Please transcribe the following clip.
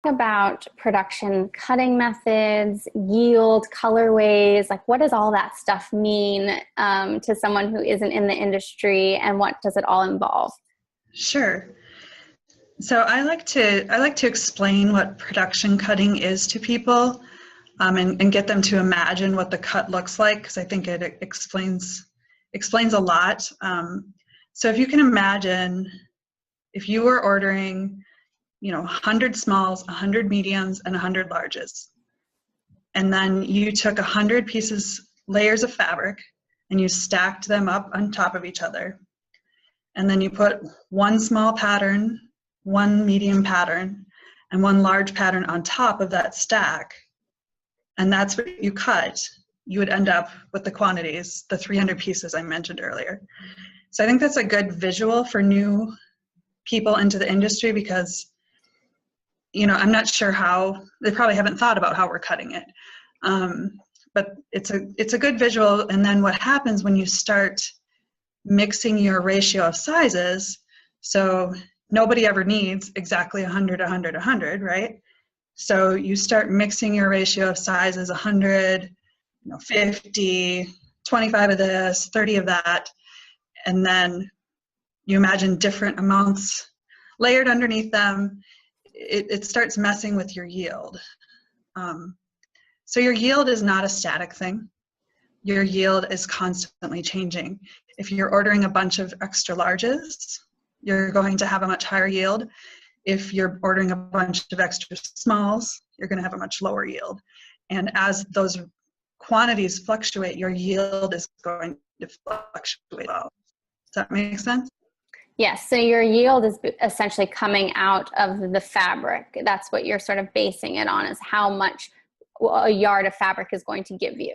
About production cutting methods, yield, colorways, like what does all that stuff mean to someone who isn't in the industry, and what does it all involve? Sure. So I like to explain what production cutting is to people, and get them to imagine what the cut looks like, because I think it explains a lot. So if you can imagine, if you were ordering 100 smalls, 100 mediums, and 100 larges. And then you took 100 layers of fabric, and you stacked them up on top of each other. And then you put one small pattern, one medium pattern, and one large pattern on top of that stack. And that's what you cut. You would end up with the quantities, the 300 pieces I mentioned earlier. So I think that's a good visual for new people into the industry, because I'm not sure how, they probably haven't thought about how we're cutting it. But it's a good visual. And then what happens when you start mixing your ratio of sizes, so nobody ever needs exactly 100, 100, 100, right? So you start mixing your ratio of sizes, 100, 50, 25 of this, 30 of that. And then you imagine different amounts layered underneath them. It starts messing with your yield. So your yield is not a static thing. Your yield is constantly changing. If you're ordering a bunch of extra larges, you're going to have a much higher yield. If you're ordering a bunch of extra smalls, you're going to have a much lower yield. And as those quantities fluctuate, your yield is going to fluctuate well. Does that make sense? Yes, so your yield is essentially coming out of the fabric. That's what you're sort of basing it on, is how much a yard of fabric is going to give you.